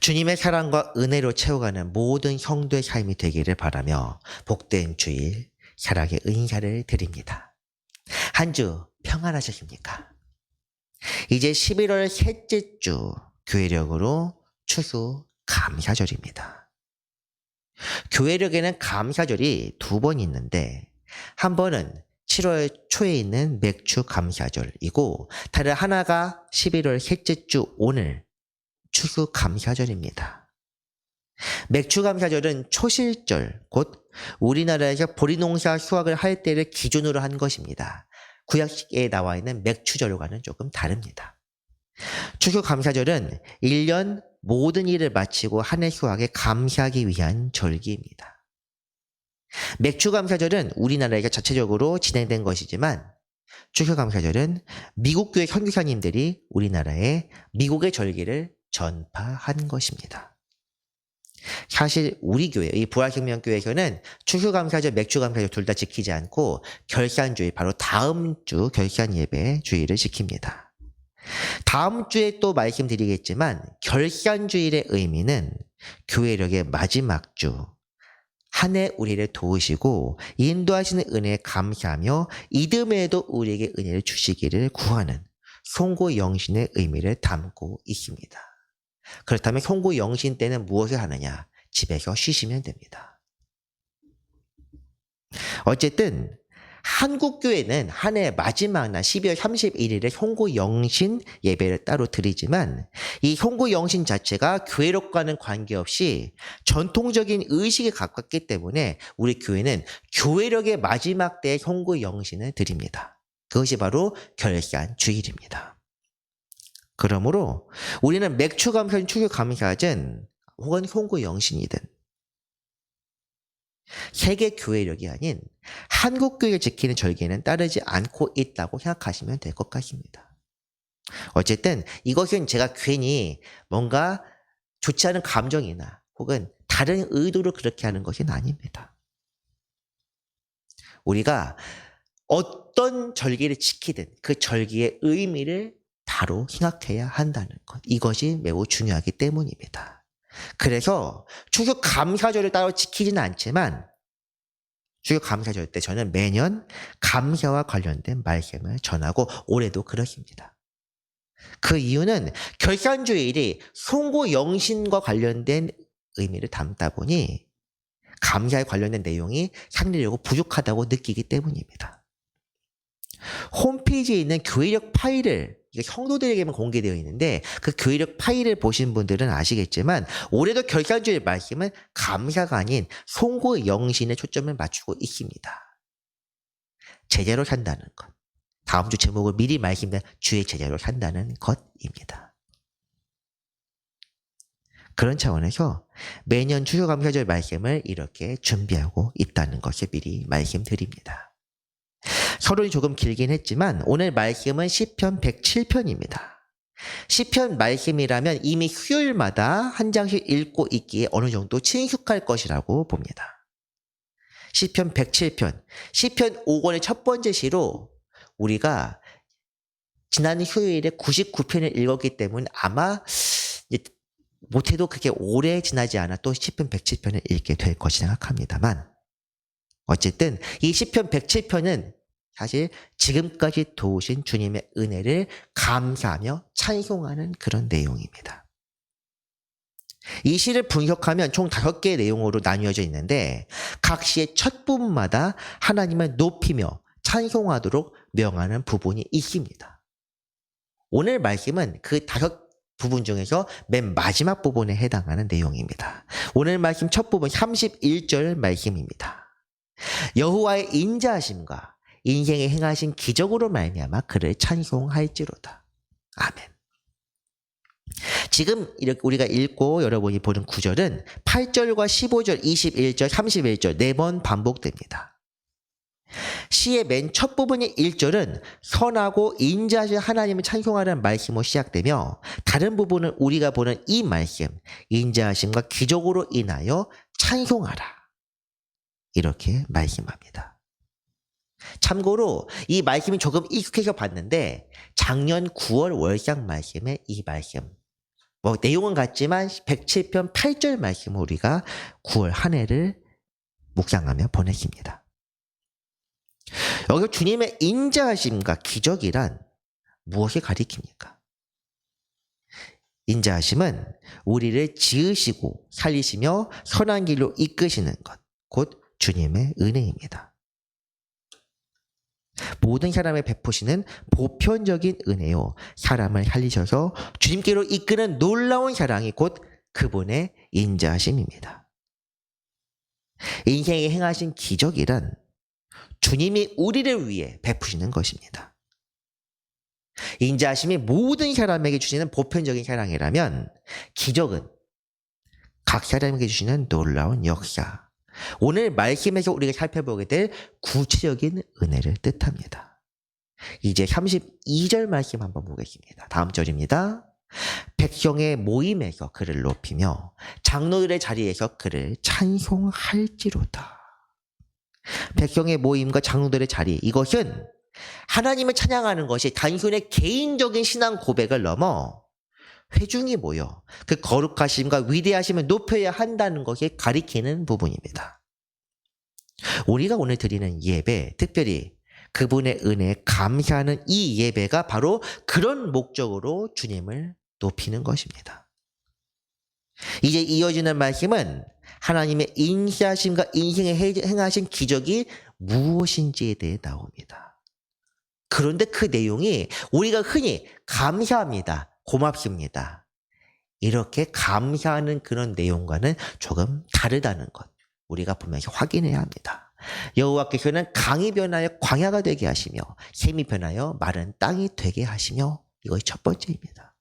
주님의 사랑과 은혜로 채워가는 모든 성도의 삶이 되기를 바라며 복된 주일 사랑의 인사를 드립니다. 한 주 평안하셨습니까? 이제 11월 셋째 주 교회력으로 추수 감사절입니다. 교회력에는 감사절이 두 번 있는데 한 번은 7월 초에 있는 맥주 감사절이고 다른 하나가 11월 셋째 주 오늘 추수 감사절입니다. 맥주 감사절은 초실절, 곧 우리나라에서 보리농사 수확을 할 때를 기준으로 한 것입니다. 구약에 나와 있는 맥추절과는 조금 다릅니다. 추수 감사절은 1년 모든 일을 마치고 한 해 수확에 감사하기 위한 절기입니다. 맥주 감사절은 우리나라에서 자체적으로 진행된 것이지만 추수 감사절은 미국 교회 선교사님들이 우리나라에 미국의 절기를 전파한 것입니다. 사실 우리 교회, 이 부활생명교회에서는 추수감사절, 맥주감사절 둘 다 지키지 않고 결산주일, 바로 다음 주 결산예배 주일을 지킵니다. 다음 주에 또 말씀드리겠지만 결산주일의 의미는 교회력의 마지막 주, 한 해 우리를 도우시고 인도하시는 은혜에 감사하며 이듬해에도 우리에게 은혜를 주시기를 구하는 송구영신의 의미를 담고 있습니다. 그렇다면 송구영신 때는 무엇을 하느냐? 집에서 쉬시면 됩니다. 어쨌든 한국교회는 한 해 마지막 날 12월 31일에 송구영신 예배를 따로 드리지만 이 송구영신 자체가 교회력과는 관계없이 전통적인 의식에 가깝기 때문에 우리 교회는 교회력의 마지막 때에 송구영신을 드립니다. 그것이 바로 결산주일입니다. 그러므로 우리는 맥주감사든 추수감사든 혹은 송구영신이든 세계 교회력이 아닌 한국 교회가 지키는 절기에는 따르지 않고 있다고 생각하시면 될 것 같습니다. 어쨌든 이것은 제가 괜히 뭔가 좋지 않은 감정이나 혹은 다른 의도로 그렇게 하는 것은 아닙니다. 우리가 어떤 절기를 지키든 그 절기의 의미를 바로 생각해야 한다는 것. 이것이 매우 중요하기 때문입니다. 그래서 추수 감사절을 따로 지키지는 않지만 추수 감사절 때 저는 매년 감사와 관련된 말씀을 전하고 올해도 그렇습니다. 그 이유는 결산주일이 송구영신과 관련된 의미를 담다 보니 감사에 관련된 내용이 상대적으로 부족하다고 느끼기 때문입니다. 홈페이지에 있는 교회력 파일을 이게 성도들에게만 공개되어 있는데 그 교회력 파일을 보신 분들은 아시겠지만 올해도 결산주일 말씀은 감사가 아닌 송구영신에 초점을 맞추고 있습니다. 제자로 산다는 것. 다음 주 제목을 미리 말씀드린 주의 제자로 산다는 것입니다. 그런 차원에서 매년 추수감사절 말씀을 이렇게 준비하고 있다는 것을 미리 말씀드립니다. 서론이 조금 길긴 했지만 오늘 말씀은 시편 107편입니다. 시편 말씀이라면 이미 수요일마다 한 장씩 읽고 있기에 어느 정도 친숙할 것이라고 봅니다. 시편 107편, 시편 5권의 첫 번째 시로 우리가 지난 수요일에 99편을 읽었기 때문에 아마 못해도 그렇게 오래 지나지 않아 또 시편 107편을 읽게 될 것이 생각합니다만 어쨌든 이 시편 107편은 사실 지금까지 도우신 주님의 은혜를 감사하며 찬송하는 그런 내용입니다. 이 시를 분석하면 총 5개의 내용으로 나뉘어져 있는데 각 시의 첫 부분마다 하나님을 높이며 찬송하도록 명하는 부분이 있습니다. 오늘 말씀은 그 5부분 중에서 맨 마지막 부분에 해당하는 내용입니다. 오늘 말씀 첫 부분 31절 말씀입니다. 여호와의 인자하심과 인생에 행하신 기적으로 말미암아 그를 찬송할지로다. 아멘. 지금 이렇게 우리가 읽고 여러분이 보는 구절은 8절과 15절, 21절, 31절 4번 반복됩니다. 시의 맨 첫 부분의 1절은 선하고 인자하신 하나님을 찬송하라는 말씀으로 시작되며 다른 부분은 우리가 보는 이 말씀, 인자하심과 기적으로 인하여 찬송하라. 이렇게 말씀합니다. 참고로 이 말씀이 조금 익숙해서 봤는데 작년 9월 월상 말씀에 이 말씀 뭐 내용은 같지만 107편 8절 말씀을 우리가 9월 한 해를 묵상하며 보내십니다. 여기 주님의 인자하심과 기적이란 무엇을 가리킵니까? 인자하심은 우리를 지으시고 살리시며 선한 길로 이끄시는 것, 곧 주님의 은혜입니다. 모든 사람을 베푸시는 보편적인 은혜요, 사람을 살리셔서 주님께로 이끄는 놀라운 사랑이 곧 그분의 인자하심입니다. 인생에 행하신 기적이란 주님이 우리를 위해 베푸시는 것입니다. 인자하심이 모든 사람에게 주시는 보편적인 사랑이라면 기적은 각 사람에게 주시는 놀라운 역사, 오늘 말씀에서 우리가 살펴보게 될 구체적인 은혜를 뜻합니다. 이제 32절 말씀 한번 보겠습니다. 다음 절입니다. 백성의 모임에서 그를 높이며 장로들의 자리에서 그를 찬송할지로다. 백성의 모임과 장로들의 자리, 이것은 하나님을 찬양하는 것이 단순히 개인적인 신앙 고백을 넘어 회중이 모여 그 거룩하심과 위대하심을 높여야 한다는 것을 가리키는 부분입니다. 우리가 오늘 드리는 예배, 특별히 그분의 은혜에 감사하는 이 예배가 바로 그런 목적으로 주님을 높이는 것입니다. 이제 이어지는 말씀은 하나님의 인자하심과 인생에 행하신 기적이 무엇인지에 대해 나옵니다. 그런데 그 내용이 우리가 흔히 감사합니다, 고맙습니다, 이렇게 감사하는 그런 내용과는 조금 다르다는 것, 우리가 보면서 확인해야 합니다. 여호와께서는 강이 변하여 광야가 되게 하시며 샘이 변하여 마른 땅이 되게 하시며, 이것이 첫 번째입니다.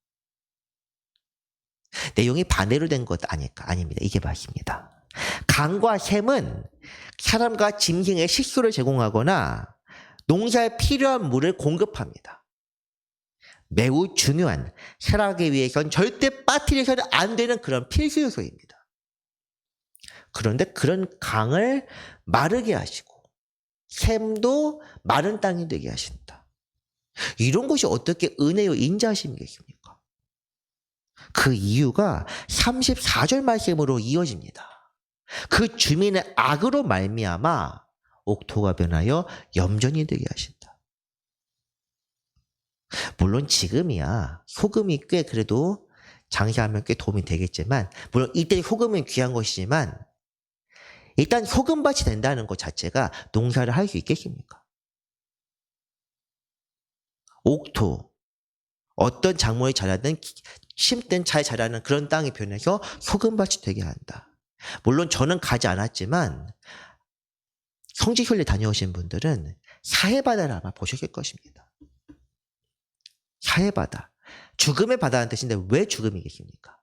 내용이 반대로 된 것 아닙니다. 이게 맞습니다. 강과 샘은 사람과 짐승의 식수를 제공하거나 농사에 필요한 물을 공급합니다. 매우 중요한, 살아가기 위해선 절대 빠뜨려서는 안 되는 그런 필수 요소입니다. 그런데 그런 강을 마르게 하시고 샘도 마른 땅이 되게 하신다. 이런 것이 어떻게 은혜요 인자하심이겠습니까? 그 이유가 34절 말씀으로 이어집니다. 그 주민의 악으로 말미암아 옥토가 변하여 염전이 되게 하신다. 물론 지금이야 소금이 꽤 그래도 장사하면 꽤 도움이 되겠지만, 물론 이때 소금은 귀한 것이지만 일단 소금밭이 된다는 것 자체가 농사를 할 수 있겠습니까? 옥토, 어떤 작물이 자라든 심든 잘 자라는 그런 땅이 변해서 소금밭이 되게 한다. 물론 저는 가지 않았지만 성지순례 다녀오신 분들은 사해바다를 아마 보셨을 것입니다. 사해바다, 죽음의 바다라는 뜻인데 왜 죽음이겠습니까?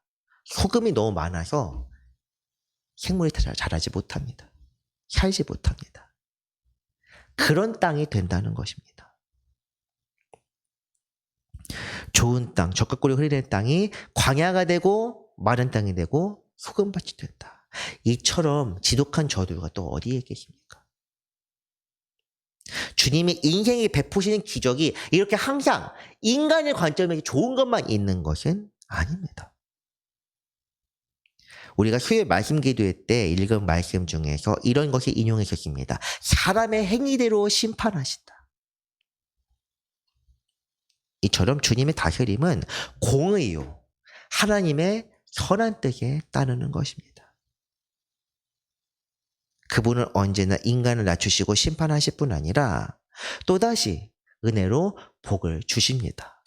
소금이 너무 많아서 생물이 자라지 못합니다. 살지 못합니다. 그런 땅이 된다는 것입니다. 좋은 땅, 적각골이 흐리는 땅이 광야가 되고 마른 땅이 되고 소금밭이 된다. 이처럼 지독한 저주가 또 어디에 계십니까? 주님이 인생에 베푸시는 기적이 이렇게 항상 인간의 관점에서 좋은 것만 있는 것은 아닙니다. 우리가 수요일 말씀 기도회 때 읽은 말씀 중에서 이런 것이 인용했었습니다. 사람의 행위대로 심판하신다. 이처럼 주님의 다스림은 공의요, 하나님의 선한 뜻에 따르는 것입니다. 그분은 언제나 인간을 낮추시고 심판하실 뿐 아니라 또다시 은혜로 복을 주십니다.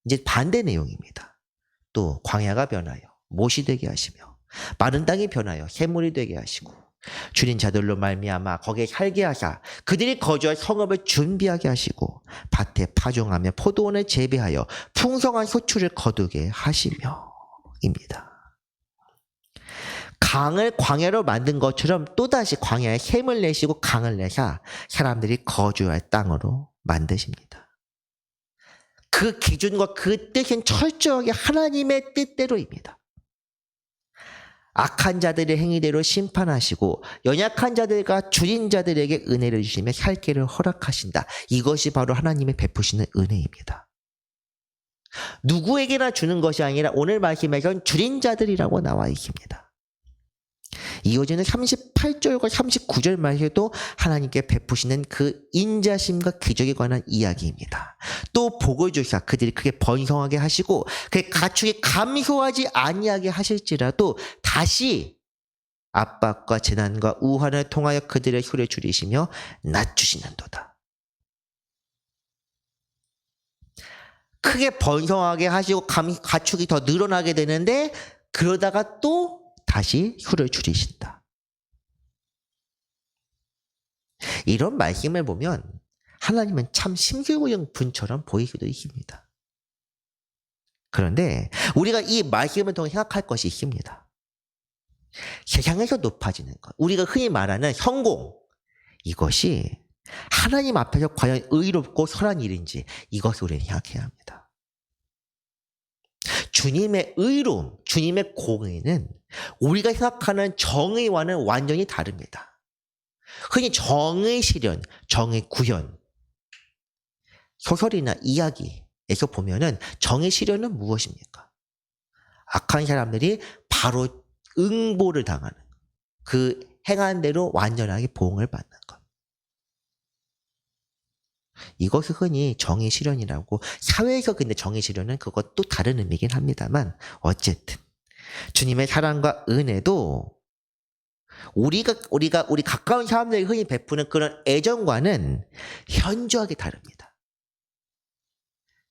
이제 반대 내용입니다. 또 광야가 변하여 못이 되게 하시며 마른 땅이 변하여 샘물이 되게 하시고 줄인 자들로 말미암아 거기에 살게 하사 그들이 거주할 성읍을 준비하게 하시고 밭에 파종하며 포도원을 재배하여 풍성한 소출을 거두게 하시며 입니다. 강을 광야로 만든 것처럼 또다시 광야에 샘을 내시고 강을 내사 사람들이 거주할 땅으로 만드십니다. 그 기준과 그 뜻은 철저하게 하나님의 뜻대로입니다. 악한 자들의 행위대로 심판하시고 연약한 자들과 줄인 자들에게 은혜를 주시며 살 길을 허락하신다. 이것이 바로 하나님의 베푸시는 은혜입니다. 누구에게나 주는 것이 아니라 오늘 말씀에선 줄인 자들이라고 나와 있습니다. 이어지는 38절과 39절 말에도 하나님께 베푸시는 그 인자심과 기적에 관한 이야기입니다. 또 복을 주사 그들이 크게 번성하게 하시고 그 가축이 감소하지 아니하게 하실지라도 다시 압박과 재난과 우환을 통하여 그들의 혈을 줄이시며 낮추시는도다. 크게 번성하게 하시고 가축이 더 늘어나게 되는데 그러다가 또 다시 혈을 줄이신다. 이런 말씀을 보면 하나님은 참 심술구형 분처럼 보이기도 있습니다. 그런데 우리가 이 말씀을 통해 생각할 것이 있습니다. 세상에서 높아지는 것, 우리가 흔히 말하는 성공, 이것이 하나님 앞에서 과연 의롭고 선한 일인지 이것을 우리는 생각해야 합니다. 주님의 의로움, 주님의 공의는 우리가 생각하는 정의와는 완전히 다릅니다. 흔히 정의 실현, 정의 구현, 소설이나 이야기에서 보면은 정의 실현은 무엇입니까? 악한 사람들이 바로 응보를 당하는, 그 행한 대로 완전하게 보응을 받는 것. 이것이 흔히 정의 실현이라고, 사회에서 근데 정의 실현은 그것도 다른 의미긴 합니다만 어쨌든 주님의 사랑과 은혜도 우리 가까운 사람들이 흔히 베푸는 그런 애정과는 현저하게 다릅니다.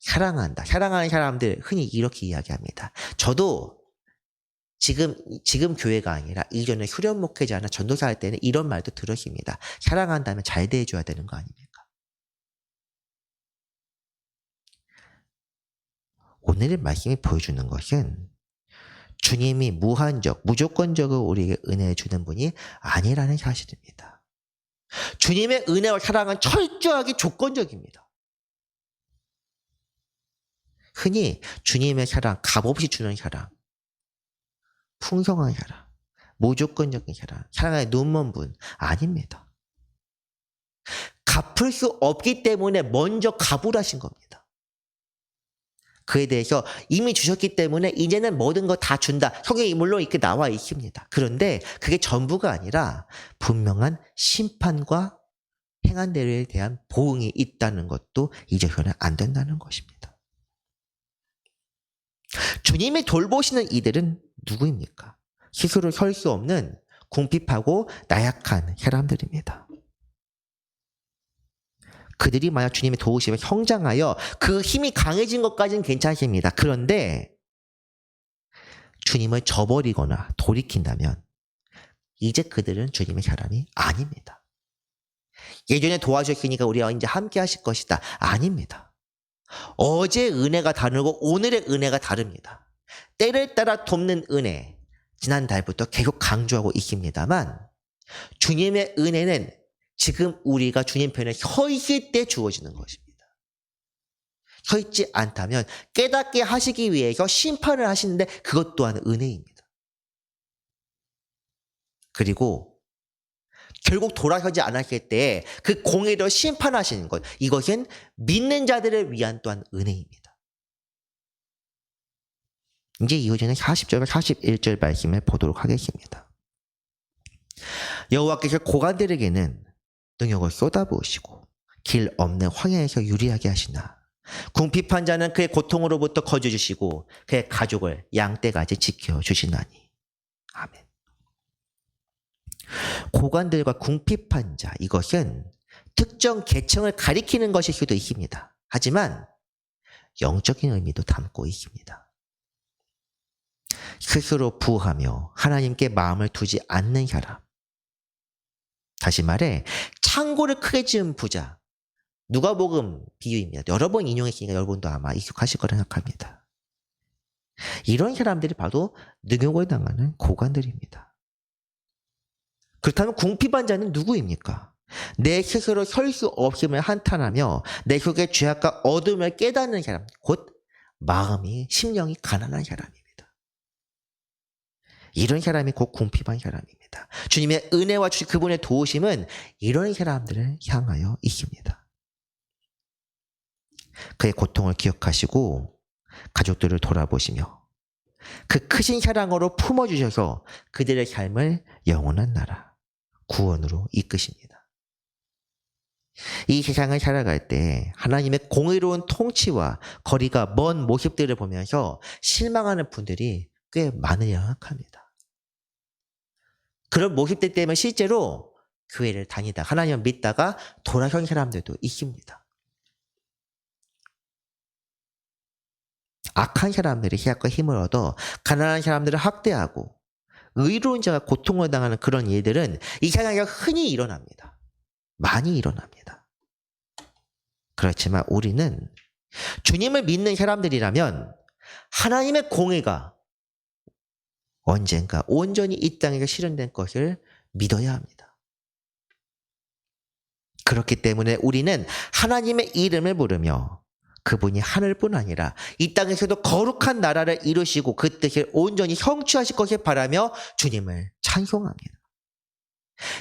사랑하는 사람들 흔히 이렇게 이야기합니다. 저도 지금 교회가 아니라 이전에 수련 목회자나 전도사 할 때는 이런 말도 들었습니다. 사랑한다면 잘 대해줘야 되는 거 아닙니까? 오늘의 말씀이 보여주는 것은 주님이 무조건적으로 우리에게 은혜 주는 분이 아니라는 사실입니다. 주님의 은혜와 사랑은 철저하게 조건적입니다. 흔히 주님의 사랑, 값없이 주는 사랑, 풍성한 사랑, 무조건적인 사랑, 사랑의 눈먼 분 아닙니다. 갚을 수 없기 때문에 먼저 갚으라신 겁니다. 그에 대해서 이미 주셨기 때문에 이제는 모든 거 다 준다. 성경에 물론 이렇게 나와 있습니다. 그런데 그게 전부가 아니라 분명한 심판과 행한 대로에 대한 보응이 있다는 것도 잊어서는 안 된다는 것입니다. 주님이 돌보시는 이들은 누구입니까? 스스로 설 수 없는 궁핍하고 나약한 사람들입니다. 그들이 만약 주님의 도우심에 성장하여 그 힘이 강해진 것까지는 괜찮습니다. 그런데 주님을 저버리거나 돌이킨다면 이제 그들은 주님의 사람이 아닙니다. 예전에 도와주셨으니까 우리와 이제 함께 하실 것이다. 아닙니다. 어제의 은혜가 다르고 오늘의 은혜가 다릅니다. 때를 따라 돕는 은혜, 지난달부터 계속 강조하고 있습니다만 주님의 은혜는 지금 우리가 주님 편에 서 있을 때 주어지는 것입니다. 서 있지 않다면 깨닫게 하시기 위해서 심판을 하시는데 그것 또한 은혜입니다. 그리고 결국 돌아서지 않았을 때 그 공의로 심판하시는 것, 이것은 믿는 자들을 위한 또한 은혜입니다. 이제 이어지는 40절과 41절 말씀을 보도록 하겠습니다. 여호와께서 고관들에게는 능력을 쏟아부으시고 길 없는 황야에서 유리하게 하시나 궁핍한 자는 그의 고통으로부터 거저주시고 그의 가족을 양떼같이 지켜주시나니. 아멘. 고관들과 궁핍한 자, 이것은 특정 계층을 가리키는 것일 수도 있습니다. 하지만 영적인 의미도 담고 있습니다. 스스로 부하며 하나님께 마음을 두지 않는 사람, 다시 말해 창고를 크게 지은 부자, 누가복음 비유입니다. 여러 번 인용했으니까 여러분도 아마 익숙하실 거라 생각합니다. 이런 사람들이 바로 능욕을 당하는 고관들입니다. 그렇다면 궁핍한 자는 누구입니까? 내 스스로 설 수 없음을 한탄하며 내 속의 죄악과 어둠을 깨닫는 사람, 곧 마음이, 심령이 가난한 사람입니다. 이런 사람이 곧 궁핍한 사람입니다. 주님의 은혜와 그분의 도우심은 이런 사람들을 향하여 있습니다. 그의 고통을 기억하시고 가족들을 돌아보시며 그 크신 사랑으로 품어주셔서 그들의 삶을 영원한 나라, 구원으로 이끄십니다. 이 세상을 살아갈 때 하나님의 공의로운 통치와 거리가 먼 모습들을 보면서 실망하는 분들이 꽤 많으려 합니다. 그런 모습들 때문에 실제로 교회를 다니다 하나님을 믿다가 돌아선 사람들도 있습니다. 악한 사람들이 희약과 힘을 얻어 가난한 사람들을 학대하고 의로운 자가 고통을 당하는 그런 일들은 이 세상에 흔히 일어납니다. 많이 일어납니다. 그렇지만 우리는 주님을 믿는 사람들이라면 하나님의 공의가 언젠가 온전히 이 땅에서 실현된 것을 믿어야 합니다. 그렇기 때문에 우리는 하나님의 이름을 부르며 그분이 하늘뿐 아니라 이 땅에서도 거룩한 나라를 이루시고 그 뜻을 온전히 성취하실 것을 바라며 주님을 찬송합니다.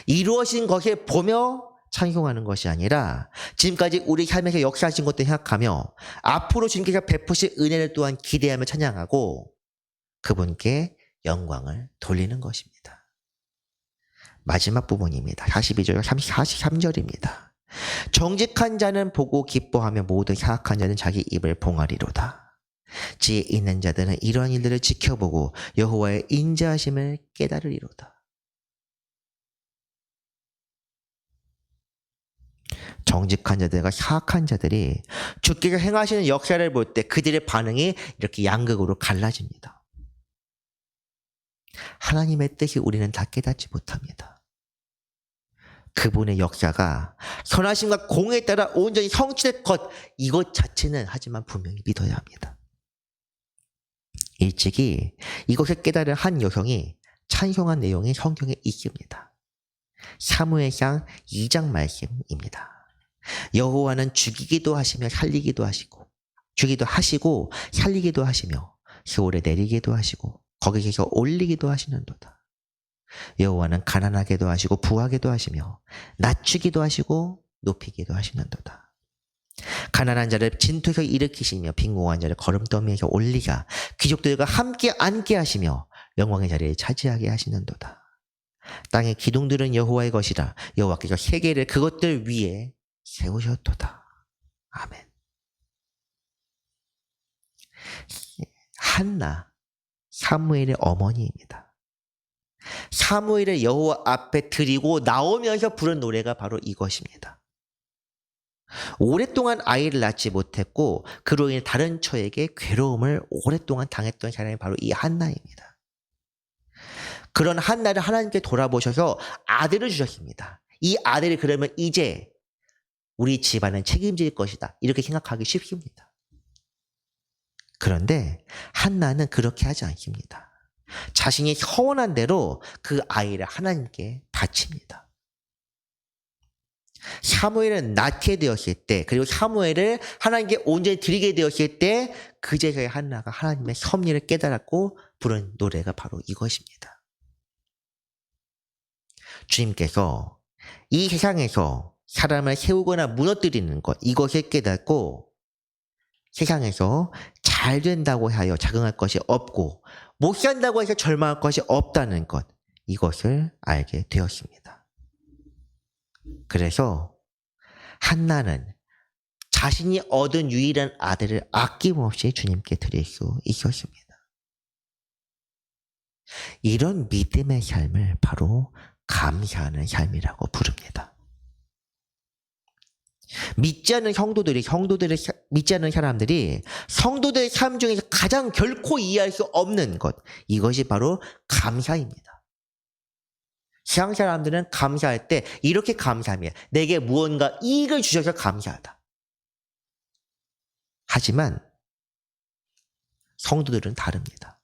이루어진 것을 보며 찬송하는 것이 아니라 지금까지 우리 삶에서 역사하신 것도 생각하며 앞으로 주님께서 베푸실 은혜를 또한 기대하며 찬양하고 그분께 영광을 돌리는 것입니다. 마지막 부분입니다. 42절, 43절입니다. 정직한 자는 보고 기뻐하며 모두 사악한 자는 자기 입을 봉하리로다. 지혜 있는 자들은 이러한 일들을 지켜보고 여호와의 인자하심을 깨달으리로다. 정직한 자들과 사악한 자들이 주께서 행하시는 역사를 볼 때 그들의 반응이 이렇게 양극으로 갈라집니다. 하나님의 뜻이 우리는 다 깨닫지 못합니다. 그분의 역사가 선하심과 공의에 따라 온전히 성취될 것, 이것 자체는 하지만 분명히 믿어야 합니다. 일찍이 이것을 깨달은 한 여성이 찬송한 내용이 성경에 있습니다. 사무엘상 2장 말씀입니다. 여호와는 죽이기도 하시며 살리기도 하시고 주기도 하시고 살리기도 하시며 세월에 내리기도 하시고 거기에서 올리기도 하시는도다. 여호와는 가난하게도 하시고 부하게도 하시며 낮추기도 하시고 높이기도 하시는도다. 가난한 자를 진토에서 일으키시며 빈곤한 자를 거름더미에서 올리가 귀족들과 함께 앉게 하시며 영광의 자리를 차지하게 하시는도다. 땅의 기둥들은 여호와의 것이라 여호와께서 세계를 그것들 위에 세우셨도다. 아멘. 한나, 사무엘의 어머니입니다. 사무엘을 여호와 앞에 드리고 나오면서 부른 노래가 바로 이것입니다. 오랫동안 아이를 낳지 못했고 그로 인해 다른 처에게 괴로움을 오랫동안 당했던 사람이 바로 이 한나입니다. 그런 한나를 하나님께 돌아보셔서 아들을 주셨습니다. 이 아들이 그러면 이제 우리 집안은 책임질 것이다, 이렇게 생각하기 쉽습니다. 그런데 한나는 그렇게 하지 않습니다. 자신이 서원한 대로 그 아이를 하나님께 바칩니다. 사무엘은 낳게 되었을 때, 그리고 사무엘을 하나님께 온전히 드리게 되었을 때 그제서야 한나가 하나님의 섭리를 깨달았고 부른 노래가 바로 이것입니다. 주님께서 이 세상에서 사람을 세우거나 무너뜨리는 것, 이것을 깨닫고 세상에서 잘 된다고 하여 자긍할 것이 없고 못 산다고 해서 절망할 것이 없다는 것, 이것을 알게 되었습니다. 그래서 한나는 자신이 얻은 유일한 아들을 아낌없이 주님께 드릴 수 있었습니다. 이런 믿음의 삶을 바로 감사하는 삶이라고 부릅니다. 믿지 않는 믿지 않는 사람들이 성도들의 삶 중에서 가장 결코 이해할 수 없는 것, 이것이 바로 감사입니다. 세상 사람들은 감사할 때 이렇게 감사합니다. 내게 무언가 이익을 주셔서 감사하다. 하지만 성도들은 다릅니다.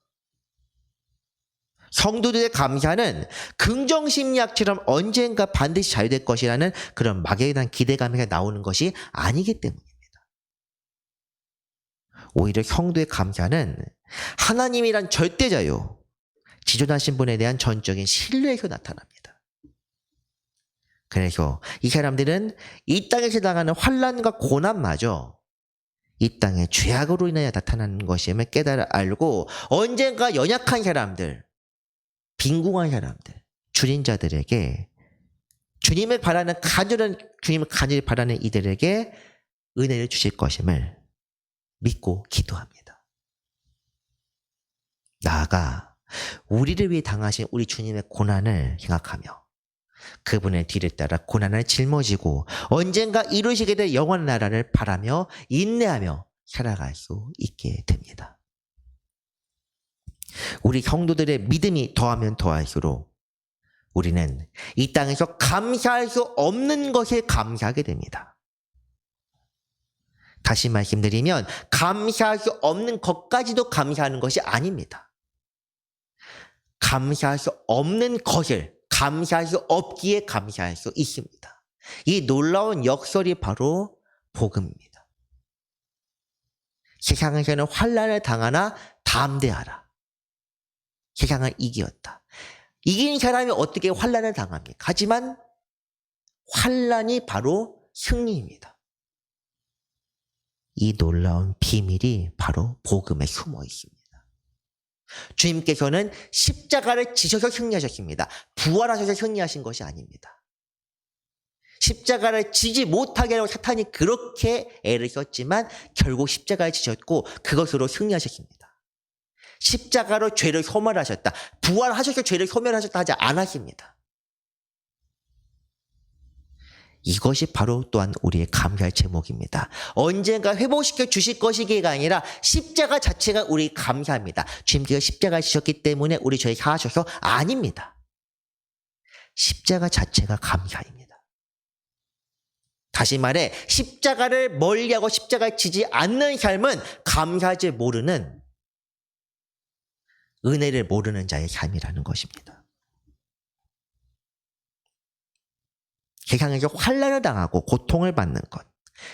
성도들의 감사는 긍정심리학처럼 언젠가 반드시 잘 될 것이라는 그런 막연한 기대감에서 나오는 것이 아니기 때문입니다. 오히려 성도의 감사는 하나님이란 절대자요, 지존하신 분에 대한 전적인 신뢰에서 나타납니다. 그래서 이 사람들은 이 땅에서 당하는 환난과 고난마저 이 땅의 죄악으로 인하여 나타나는 것임을 깨달아 알고 언젠가 연약한 사람들, 빈궁한 사람들, 줄인 자들에게 주님을 간절히 바라는 이들에게 은혜를 주실 것임을 믿고 기도합니다. 나아가 우리를 위해 당하신 우리 주님의 고난을 생각하며 그분의 뒤를 따라 고난을 짊어지고 언젠가 이루시게 될 영원한 나라를 바라며 인내하며 살아갈 수 있게 됩니다. 우리 성도들의 믿음이 더하면 더할수록 우리는 이 땅에서 감사할 수 없는 것에 감사하게 됩니다. 다시 말씀드리면 감사할 수 없는 것까지도 감사하는 것이 아닙니다. 감사할 수 없는 것을 감사할 수 없기에 감사할 수 있습니다. 이 놀라운 역설이 바로 복음입니다. 세상에서는 환난을 당하나 담대하라. 세상을 이기었다. 이긴 사람이 어떻게 환난을 당합니까? 하지만 환난이 바로 승리입니다. 이 놀라운 비밀이 바로 복음에 숨어 있습니다. 주님께서는 십자가를 지셔서 승리하셨습니다. 부활하셔서 승리하신 것이 아닙니다. 십자가를 지지 못하게 하려고 사탄이 그렇게 애를 썼지만 결국 십자가를 지셨고 그것으로 승리하셨습니다. 십자가로 죄를 소멸하셨다. 부활하셔서 죄를 소멸하셨다 하지 않았습니다. 이것이 바로 또한 우리의 감사의 제목입니다. 언젠가 회복시켜 주실 것이기가 아니라 십자가 자체가 우리 감사합니다. 주님께서 십자가를 지셨기 때문에 우리 죄를 사하셔서 아닙니다. 십자가 자체가 감사입니다. 다시 말해 십자가를 멀리하고 십자가를 지지 않는 삶은 감사하지 모르는 은혜를 모르는 자의 삶이라는 것입니다. 세상에서 환난을 당하고 고통을 받는 것,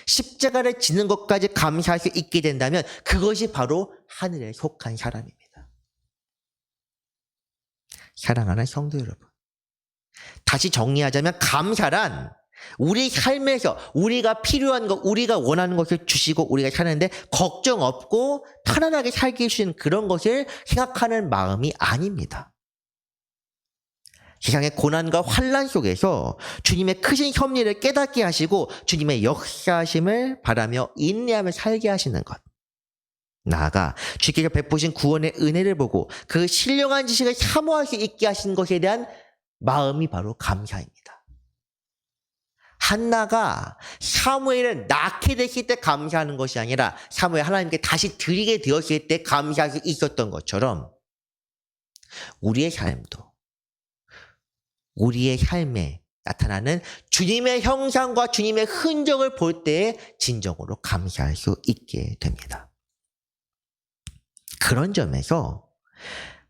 십자가를 지는 것까지 감사할 수 있게 된다면 그것이 바로 하늘에 속한 사람입니다. 사랑하는 성도 여러분, 다시 정리하자면 감사란 우리 삶에서 우리가 필요한 것, 우리가 원하는 것을 주시고 우리가 사는데 걱정 없고 편안하게 살게 해주시는 그런 것을 생각하는 마음이 아닙니다. 세상의 고난과 환난 속에서 주님의 크신 섭리를 깨닫게 하시고 주님의 역사하심을 바라며 인내하며 살게 하시는 것. 나아가 주께서 베푸신 구원의 은혜를 보고 그 신령한 지식을 사모할 수 있게 하신 것에 대한 마음이 바로 감사입니다. 한나가 사무엘을 낳게 됐을 때 감사하는 것이 아니라 사무엘 하나님께 다시 드리게 되었을 때 감사할 수 있었던 것처럼 우리의 삶도 우리의 삶에 나타나는 주님의 형상과 주님의 흔적을 볼 때에 진정으로 감사할 수 있게 됩니다. 그런 점에서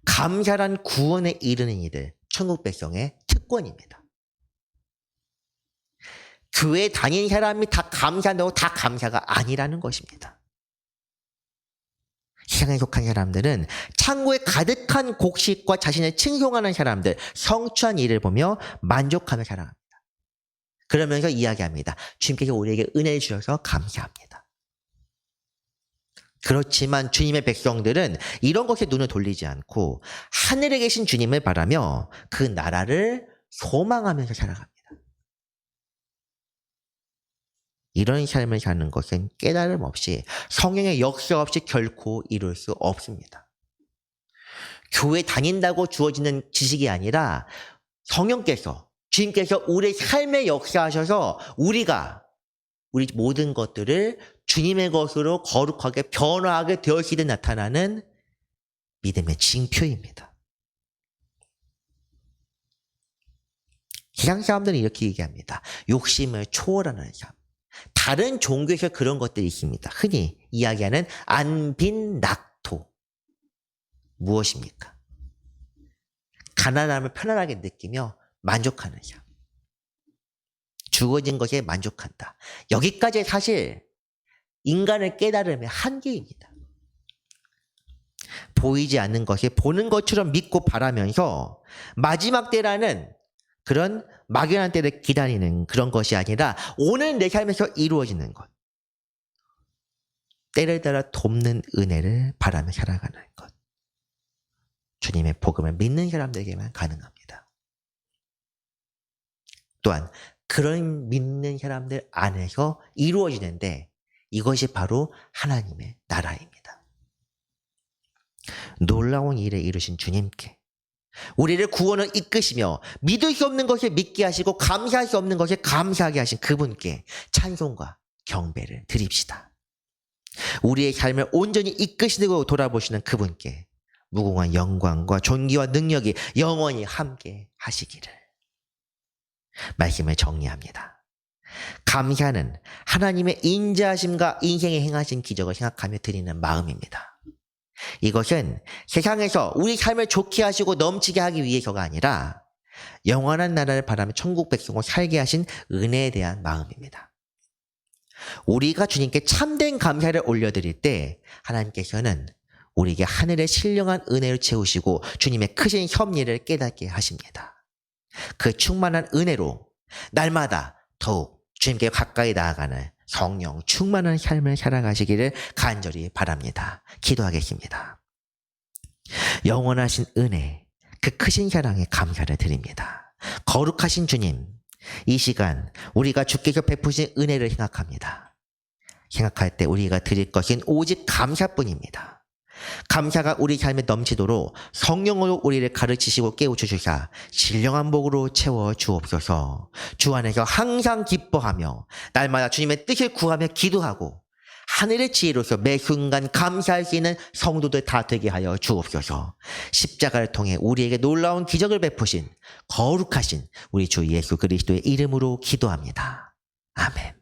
감사란 구원에 이르는 이들, 천국 백성의 특권입니다. 교회 다니는 사람이 다 감사한다고 다 감사가 아니라는 것입니다. 세상에 속한 사람들은 창고에 가득한 곡식과 자신을 칭송하는 사람들, 성취한 일을 보며 만족하며 살아갑니다. 그러면서 이야기합니다. 주님께서 우리에게 은혜를 주셔서 감사합니다. 그렇지만 주님의 백성들은 이런 것에 눈을 돌리지 않고 하늘에 계신 주님을 바라며 그 나라를 소망하면서 살아갑니다. 이런 삶을 사는 것은 깨달음 없이 성령의 역사 없이 결코 이룰 수 없습니다. 교회 다닌다고 주어지는 지식이 아니라 성령께서 주님께서 우리 삶에 역사하셔서 우리 모든 것들을 주님의 것으로 거룩하게 변화하게 되었을 때 나타나는 믿음의 징표입니다. 세상 사람들은 이렇게 얘기합니다. 욕심을 초월하는 삶. 다른 종교에서 그런 것들이 있습니다. 흔히 이야기하는 안빈낙토. 무엇입니까? 가난함을 편안하게 느끼며 만족하는 삶. 주어진 것에 만족한다. 여기까지 사실 인간의 깨달음의 한계입니다. 보이지 않는 것이 보는 것처럼 믿고 바라면서 마지막 때라는 그런 막연한 때를 기다리는 그런 것이 아니라 오늘 내 삶에서 이루어지는 것. 때를 따라 돕는 은혜를 바라며 살아가는 것. 주님의 복음을 믿는 사람들에게만 가능합니다. 또한 그런 믿는 사람들 안에서 이루어지는데 이것이 바로 하나님의 나라입니다. 놀라운 일을 이루신 주님께 우리를 구원을 이끄시며 믿을 수 없는 것을 믿게 하시고 감사할 수 없는 것을 감사하게 하신 그분께 찬송과 경배를 드립시다. 우리의 삶을 온전히 이끄시고 돌아보시는 그분께 무궁한 영광과 존귀와 능력이 영원히 함께 하시기를. 말씀을 정리합니다. 감사는 하나님의 인자하심과 인생에 행하신 기적을 생각하며 드리는 마음입니다. 이것은 세상에서 우리 삶을 좋게 하시고 넘치게 하기 위해서가 아니라 영원한 나라를 바라며 천국 백성으로 살게 하신 은혜에 대한 마음입니다. 우리가 주님께 참된 감사를 올려드릴 때 하나님께서는 우리에게 하늘의 신령한 은혜를 채우시고 주님의 크신 섭리를 깨닫게 하십니다. 그 충만한 은혜로 날마다 더욱 주님께 가까이 나아가는 성령 충만한 삶을 살아가시기를 간절히 바랍니다. 기도하겠습니다. 영원하신 은혜, 그 크신 사랑에 감사를 드립니다. 거룩하신 주님, 이 시간 우리가 주께서 베푸신 은혜를 생각합니다. 생각할 때 우리가 드릴 것은 오직 감사뿐입니다. 감사가 우리 삶에 넘치도록 성령으로 우리를 가르치시고 깨우쳐주사 신령한 복으로 채워 주옵소서. 주 안에서 항상 기뻐하며 날마다 주님의 뜻을 구하며 기도하고 하늘의 지혜로서 매 순간 감사할 수 있는 성도들 다 되게 하여 주옵소서. 십자가를 통해 우리에게 놀라운 기적을 베푸신 거룩하신 우리 주 예수 그리스도의 이름으로 기도합니다. 아멘.